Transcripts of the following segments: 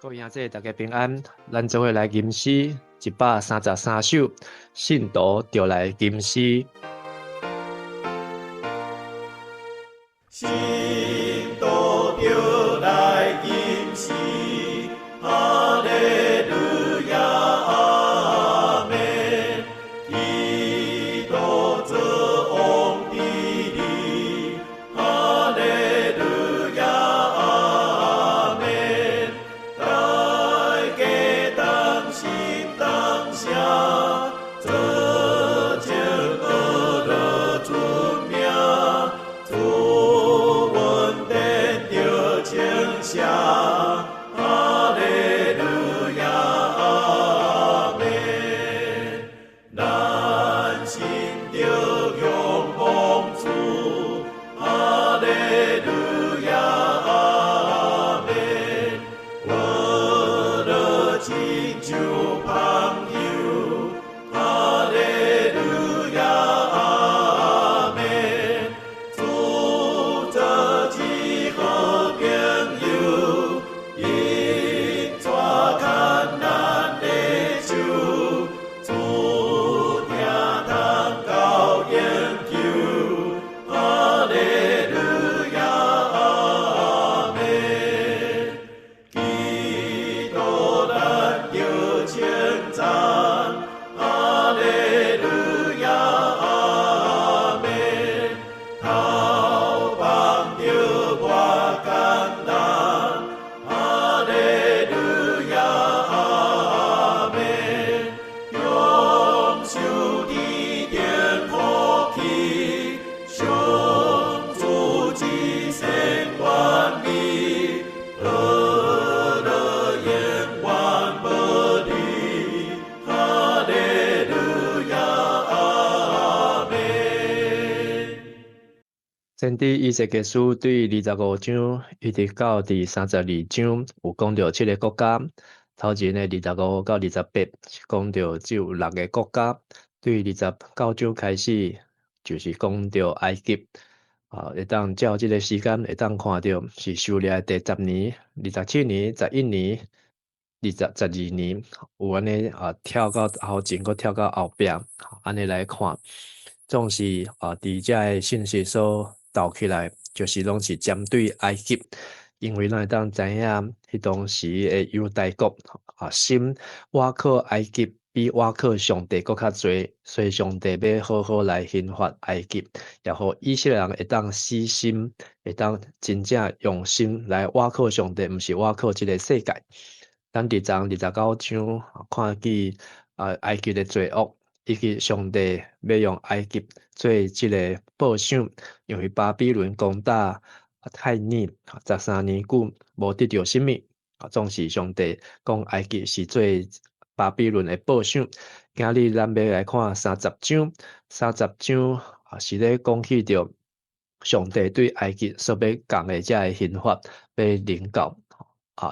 各位兄弟，大家平安。咱做伙来吟诗133首，信徒就来吟诗。信徒就来吟诗，哈利路亚，阿门。基督做王的你，哈利路亚，阿门。大家当心当下，这情恶了出名。哈利路亚，阿门。咱心着向望主，哈利路亚，阿门。我的亲像朋友，哈利路亚，阿门。主这几好朋友。先知以西结书对25章一直到第32章有讲到7个国家。头前的25到28是讲到只有6个国家。对29章开始就是讲到埃及。会当照这个时间会当看到是修炼的第10年、27年、11年、12年，有安尼跳到后前，搁跳到后壁，安尼来看，总是伫遮的信息所倒起来，就是拢是针对埃及，因为咱会当知影，迄当时的犹大国心倚靠埃及。比倚靠上帝搁较侪，所以上帝要好好来刑罚埃及，也互以色列人会当死心，会当真正用心来倚靠上帝，毋是倚靠即个世界。咱伫29章看见埃及的罪恶，以及上帝要用埃及做即个报赏，因为巴比伦攻打太尼13年久，无得到什么，总是上帝讲埃及是做巴比伦的报赏。今日咱要来看30章，30章是咧讲起着上帝对埃及所要讲的遮个刑罚要临到，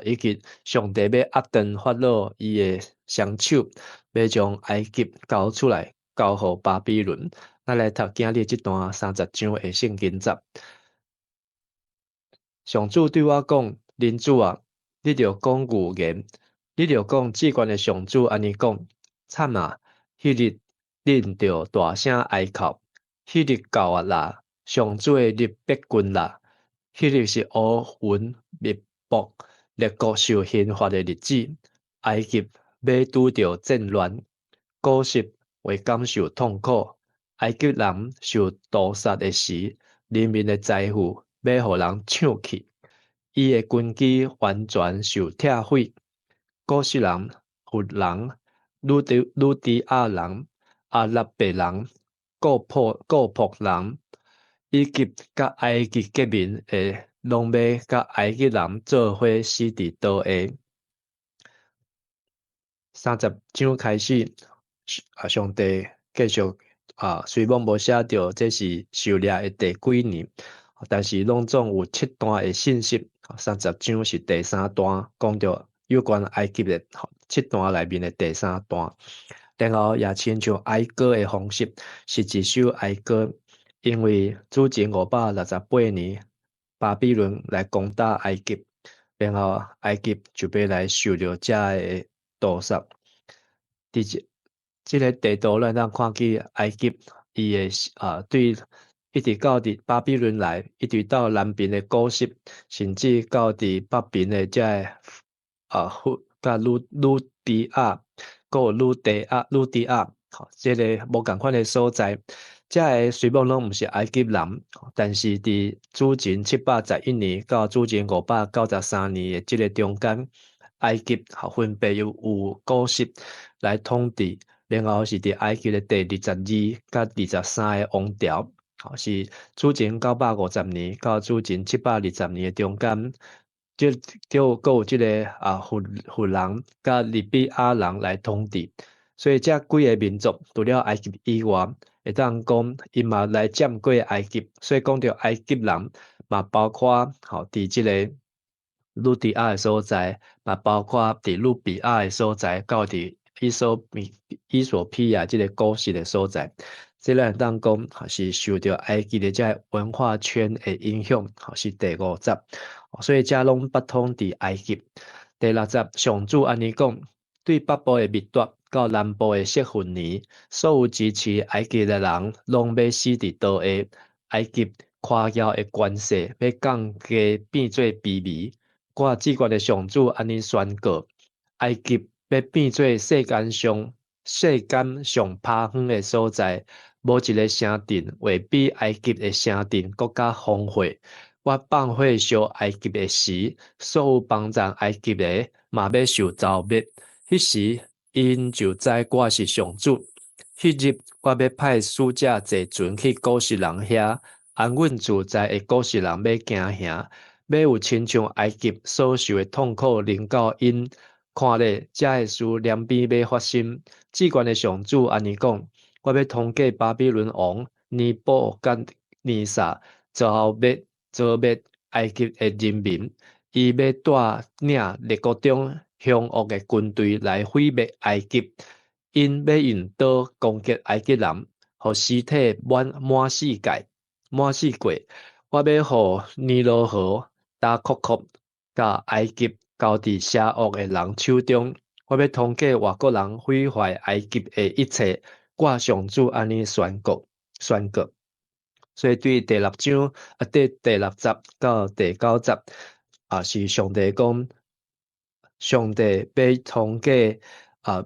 以及上帝要压断法老伊的双手，要将埃及交出来，交互巴比伦。咱来读今日这段30章的圣经节。上主对我讲：人子啊，你着讲预言。你着讲至高的上主安尼讲：惨啊！迄日恁着大声哀哭，迄日到啊啦！上主的日必近啦！迄日是乌云密布、列国受刑罚的日子。埃及要拄着战乱，古实会感受痛苦。埃及人受屠杀的时，人民的财富要互人抢去，伊的根基完全受拆毁。古实人、弗人、鲁迪亚人、阿拉伯人、古朴人，以及甲埃及革命的，拢要甲埃及人做伙死伫倒下。30章开始，上帝继续虽然无写到这是狩猎的第几年，但是拢总有7段的信息。30章是第3段，讲到有关埃及的7段内面的第3段。然后也亲像哀歌的方式，是一首哀歌，因为主前568年巴比伦来攻打埃及，然后埃及就要来受到遮个屠杀。伫即个地图咱通看见埃及伊个对一直到伫巴比伦来，一直到南边的古实，甚至到伫北边的遮甲鲁迪亚，搁有鲁迪亚，即个无共款的所在。遮个虽然拢毋是埃及人，但是伫主前711年到主前593年的即个中间，埃及分别有古实来统治，然后是伫埃及的第22甲23个王朝，是主前950年到主前720年的中间。就搁有即个弗人甲利比亚人来统治，所以遮几个民族除了埃及以外，会当讲伊嘛来占过埃及，所以讲到埃及人嘛包括伫即个鲁迪亚的所在，嘛包括伫鲁比亚的所在，到伫伊索比亚即个古实的所在，即个当讲是受到埃及的遮文化圈的影响，是第50。所以遮拢北统伫埃及。第60，上主安尼讲，对北部的密夺到南部的色芬尼，所有支持埃及的人，拢要死伫倒下。埃及夸耀的关系要降低变做卑微。我至高的上主安尼宣告：埃及要变做世间上拍远的所在，无一个城镇会比埃及的城镇更加丰沛。我放火烧埃及的时，所有帮助埃及的嘛要受遭灭。迄时，因就知我是上主。迄日，我要派使者坐船去古实人遐，安稳自在的古实人要行遐，要有亲像埃及所受的痛苦临到因。看咧，遮个事两边要发生。至悬的上主安尼讲：我要通过巴比伦王尼布甲尼撒，遭灭埃及的人民，伊要带领列国中凶恶的军队来毁灭埃及。因要用刀攻击埃及人，互尸体满世界。我要互尼罗河打库库，甲埃及交伫邪恶的人手中。我要通过外国人毁坏埃及的一切。我上主安尼宣告。所以对第6章第60到第90是上帝讲，上帝要通过要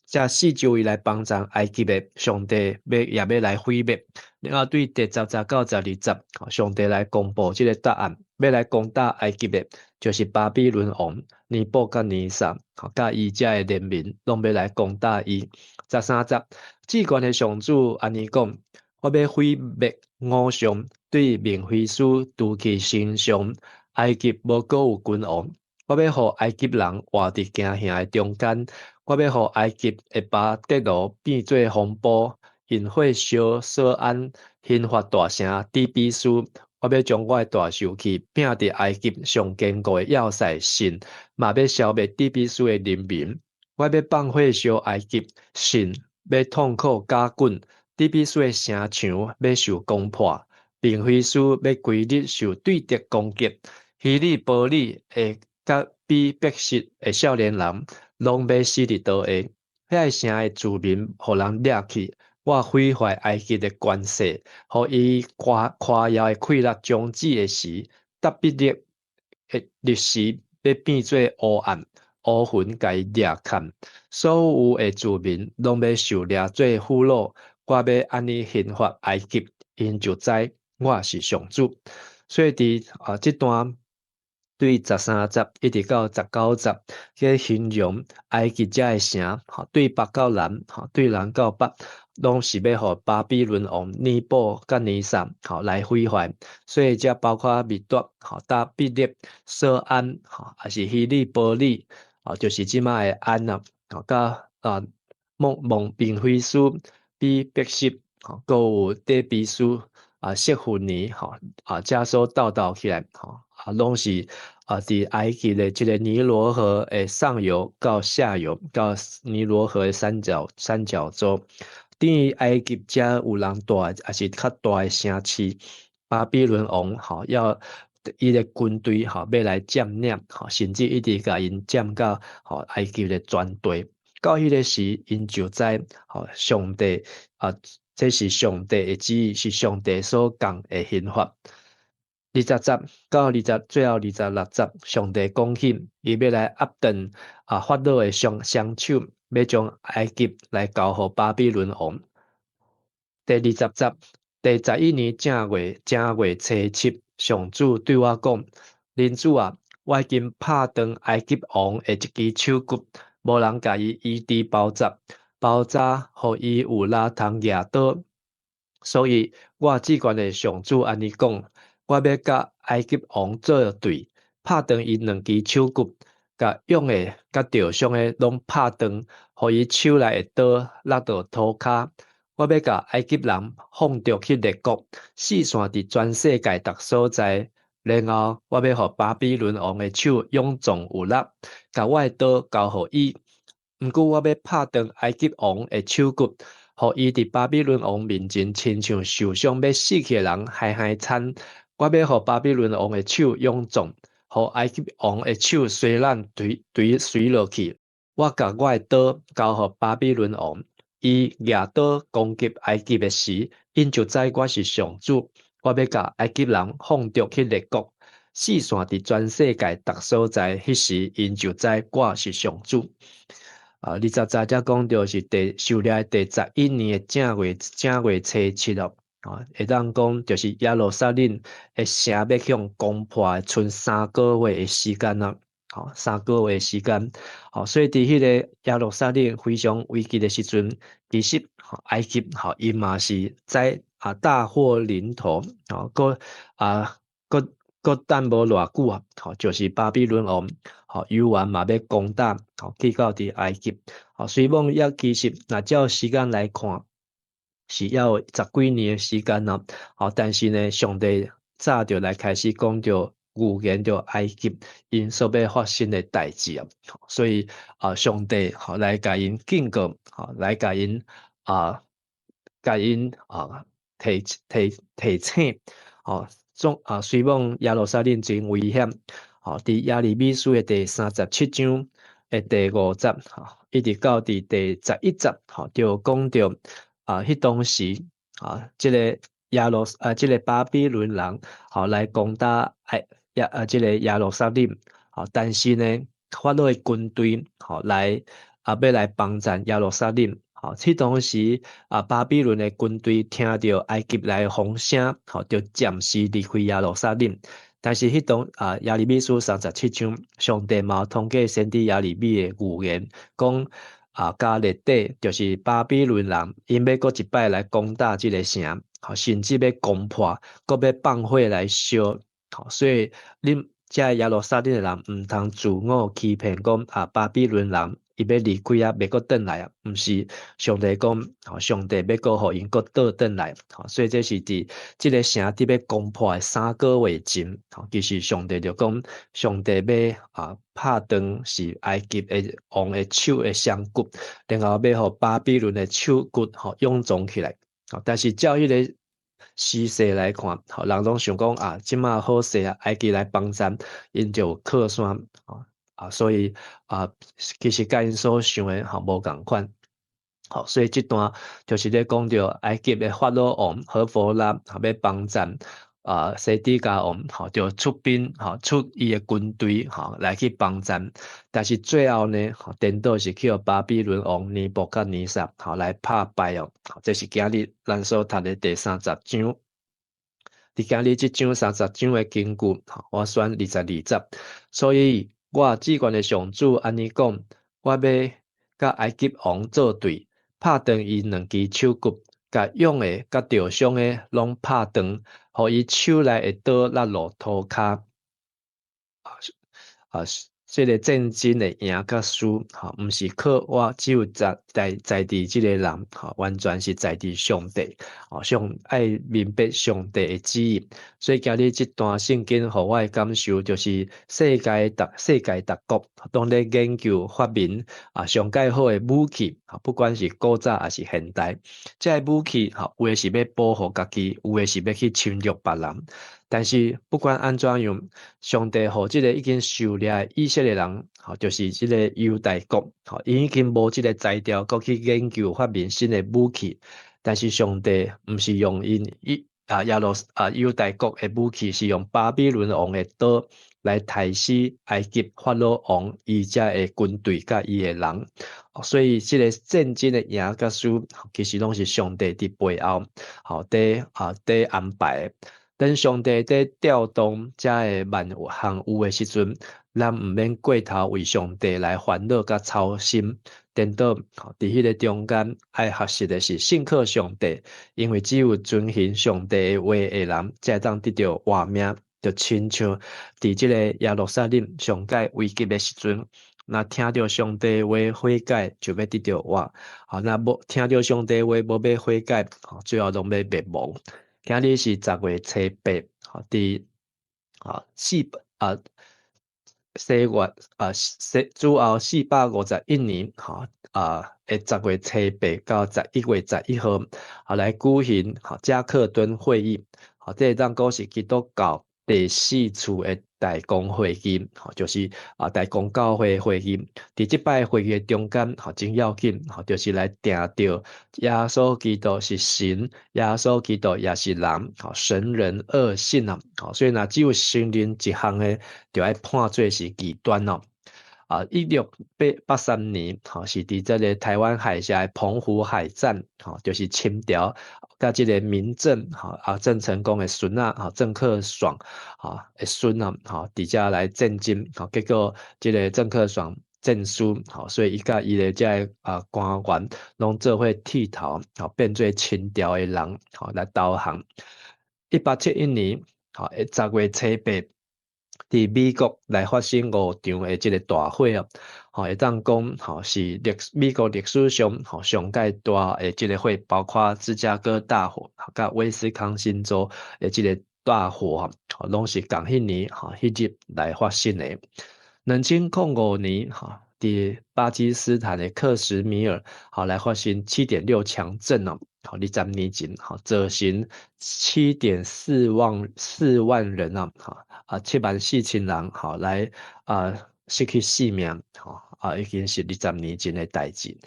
遮四周围来帮助埃及的，上帝也要来毁灭。然后对第10到20，上帝来公布这个答案，要来攻打埃及的，就是巴比伦王尼布甲尼撒，甲伊遮的人民，拢要来攻打伊。13，至悬的上主安尼讲：我要毁灭偶像，对明菲斯除其身上，埃及无搁有君王。我要互埃及人活伫惊吓的中间，我要互埃及的巴德罗变做风暴，引火烧索安，兴发大声底比斯。我要将我的大手气拼伫埃及上坚固的要塞神，嘛要消灭底比斯的人民。我要放火烧埃及神，要痛苦加滚，底比斯的城墙要受攻破，并非斯要规日受对敌攻击，希利波利会甲比别室的少年人，拢要死伫倒下。遐城的居民，互人掠去。我毁坏埃及的关系，互伊夸耀的溃落终止的时，特别的历史要变做黑暗，乌云甲伊掠看。所有的居民拢要受掠做俘虏。我要安尼刑罚埃及，因就知我是上主。所以伫这段对13一直到19去形容埃及遮的城，对北到南，对南到北，拢是要互巴比伦王尼布甲尼撒来毁坏。所以遮包括密夺、达比列、索安，也是希利波利，就是即卖的安甲蒙宾菲斯、比别室，搁有底比斯色芬尼，遮所斗起来，拢是伫埃及的即个尼罗河的上游到下游，到尼罗河的三角洲。等于埃及遮有人住，也是较大的城市。巴比伦王要伊的军队要来占领，甚至一直甲因占到埃及的全地。到迄个时，因就知上帝这是上帝的旨意，是上帝所讲的刑罚。20到最后26节，上帝讲起，伊要来压断法老的双手，要将埃及来交互巴比伦王。第20节，第11年正月初7，上主对我讲：人子啊，我已经拍断埃及王的一支手骨，无人甲伊医治包扎，互伊有力通举刀。所以我只管的上主安尼讲：我要甲埃及王作对，拍断伊2支手骨，甲勇的、甲着伤的拢拍断，互伊手内的刀落到涂骹。我要甲埃及人放逐去列国，四散伫全世界各所在。然后我要互巴比伦王的手勇壮有力，甲我的刀交互伊。毋过我要拍断埃及王的手骨，互伊伫巴比伦王面前亲像受伤要死去的人嗨惨。我要互巴比伦王的手勇壮，互埃及王的手虽然垂落去。我甲我的刀交互巴比伦王。伊举刀攻击埃及的时，因就知我是上主。我要甲埃及人放逐去列国，四散伫全世界各所在。迄时，因就知我是上主。20节才讲到是狩猎第11年的正月初7咯。会当讲就是耶路撒冷的城要向攻破，剩3个月的时间啦。3个月的时间，所以伫迄个耶路撒冷非常危急的时阵，其实埃及伊嘛是在大祸临头，搁等无偌久啊，就是巴比伦王犹原嘛要攻打，去到伫埃及，虽然其实若照时间来看，是要10几年的时间咯，但是呢，上帝早就来开始讲着。预言着埃及因所要发生的代志啊，所以上帝来甲因警告，来甲因提醒，虽然耶路撒冷真危险，伫耶利米书的第37章的第5节，一直到第11节，就讲着迄当时这个巴比伦人来攻打这个耶路撒冷，但是呢，法老的军队来要来帮战耶路撒冷。迄当时巴比伦的军队听到埃及来的风声，就暂时离开耶路撒冷。但是迄当耶利米书37章，上帝嘛通过先知耶利米的预言，讲加勒底就是巴比伦人，因要搁一摆来攻打这个城，甚至要攻破，搁要放火来烧。所以恁这耶路撒冷的人毋通自我欺骗，讲巴比伦人伊要离开袂搁转来啊，毋是上帝讲，上帝要搁互因搁倒转来，所以这是伫这个城伫要攻破的3个月前，其实上帝就讲，上帝要拍断是埃及的王的手的伤骨，然后要互巴比伦的手骨臃肿起来，但是照迄个时势来看，人拢想讲即马好势埃及来帮战，因就靠山所以其实甲因所想的无共款。所以这段就是咧讲到埃及的法老王何弗拉要帮战西底家王就出兵出伊的军队来去帮战，但是最后呢，颠倒是去巴比伦王尼布甲尼撒来拍败哦。这是今日咱所读的第30章。伫今日这章30章的根据，我选22节。所以我只管的上主安尼讲，我要甲埃及王作对，拍断伊2支手骨，甲勇的、甲着伤的拢拍断，互伊手内的刀落落涂骹。这个战争的赢甲输，毋是靠我只有在地这个人，完全是在地上帝，上爱明白上帝的旨意。所以今日这段圣经，互我的感受就是世界各国当咧研究发明上介好的武器，不管是古早还是现代，这武器有的是要保护家己，有的是要去侵略别人。但是不管安怎样，上帝互即个已经受掠以色列人，就是即个犹大国，伊已经无即个才调，搁去研究发明新的武器。但是上帝毋是用犹大国的武器，是用巴比伦王的刀来杀死埃及法老王伊遮的军队甲伊的人。所以即个战争的赢甲输，其实拢是上帝伫背后，伫安排。等上帝在调动遮个万项有的时阵，咱毋免过头为上帝来烦恼甲操心。颠倒伫迄个中间，爱学习的是信靠上帝，因为只有遵行上帝的话的人，才会当得到活命。就亲像伫即个耶路撒冷上界危急的时阵，那听到上帝话悔改，就要得到活。那无听到上帝话无要悔改，最后拢要灭亡。今日是10月初8，伫西元主后451年，10月初8到11月11号，来举行加克敦会议，这会当讲是基督教第4次的大公会议，就是大公教会会议。伫即摆会议中间，真要紧，就是来定着耶稣基督是神，耶稣基督也是人，神人二性啊。所以只有承认一项的，就要判做是异端咯。1683年，是伫这个台湾海峡的澎湖海战，就是清朝甲即个民政，郑成功的孙郑克爽，的孙伫遮来战争，结果即个郑克爽战输，所以伊甲伊的遮个官员拢做伙剃头，变做清朝的人，来投降。1871年，10月初8。伫美国来发生5场的即个大火会当讲是美国历史上上界大的即个火，包括芝加哥大火甲威斯康辛州的即个大火拢是同迄年迄日来发生的。2005年伫巴基斯坦的克什米尔来发生7.6强震20年前造成7.4万人74000人来失去性命已经是20年前的代志。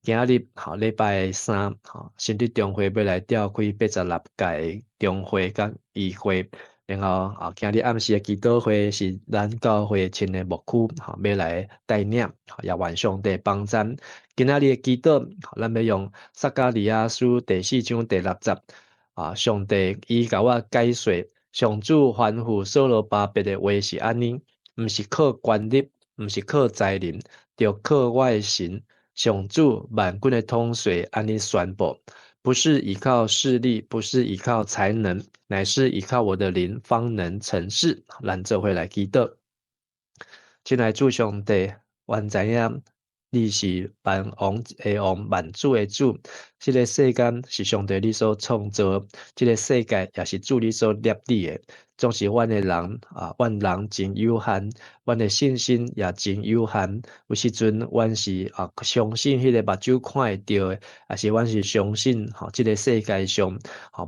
今日礼拜3新竹中会要来召开86届中会甲议会。然后今日暗时的祈祷会是咱教会亲的牧区要来带领，也愿上帝帮咱。今仔日的祈祷，咱要用撒迦利亚书第4章第60上帝伊甲我解说，上主吩咐所罗巴伯的话是安尼，毋是靠权力，毋是靠才能，就靠我的神，上主万军的统帅安尼宣布。不是依靠势力，不是依靠才能，乃是依靠我的灵，方能成事。咱做伙来祈祷。亲爱主上帝，愿知影你是万王的王，万主的主。这个世间是上帝你所创造，这个世界也是主你所立立的。总是阮的人阮人真有限，阮的信心也真有限。有时阵阮是相信迄个目睭看会到的，也是阮是相信这个世界上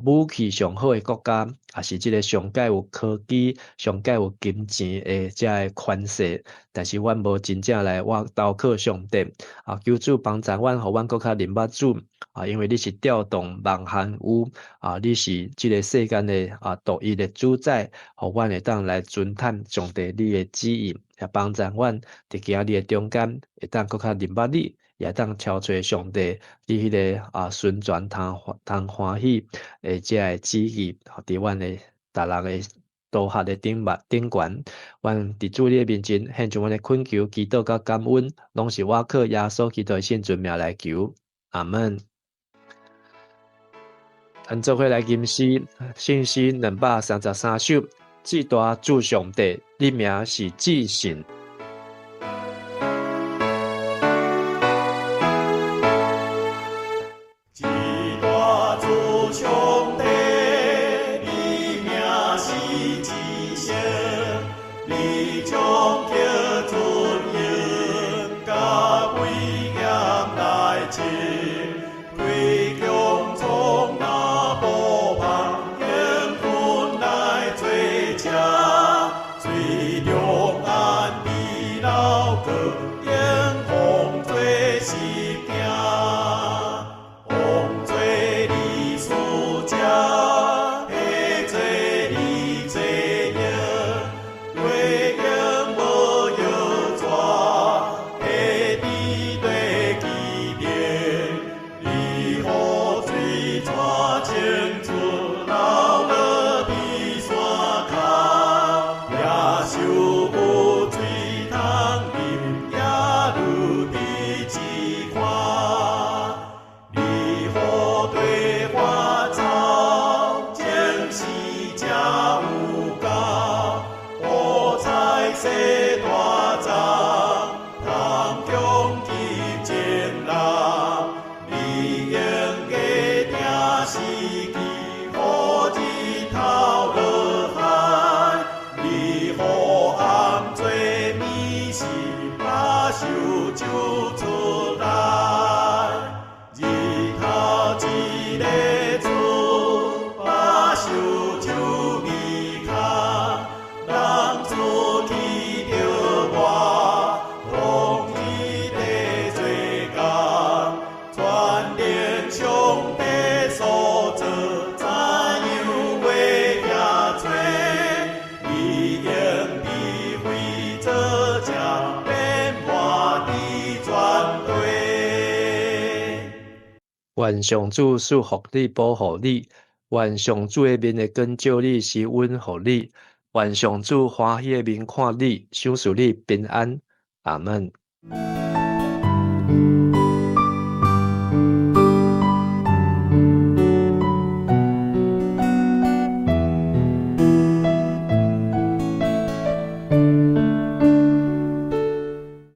武器上好的国家，也是这个上界有科技、上界有金钱的这个权势。但是阮无真正来投靠上帝求主帮助阮，互阮搁较认捌主因为你是调动万汉有你是这个世间的独一的主宰，互阮会当来遵探上帝你的旨意，也帮助阮伫今日的中间会当搁较认捌你，也会当超出上帝你迄个顺转通欢喜的这个旨意，伫阮的逐人的道下的顶悬，阮伫主你的面前献上阮的恳求、祈祷甲感恩，拢是我靠耶稣基督的圣尊名来求，阿门。咱做伙来吟诗，圣诗233首，至大主上帝，你名是至圣。至大主上帝，你名是至圣，你将叫尊荣甲威严来接，归强从那波旁，幸福来做。受有水通啉，也愈直直看。你好对我走，前世才有教，好彩世大长，通强极前人。你应该定时机，好日头落海。你好暗做米时，把手揪出来。日头一个出，把手揪米空，人出去着我，同伊地做工，全连上帝所做，怎样为遐多？伊应智慧做只变换的全队。愿上主赐福你，保护你；愿上主的面会光照你，施恩互你；愿上主欢喜的面看你，赏赐你平安。阿门。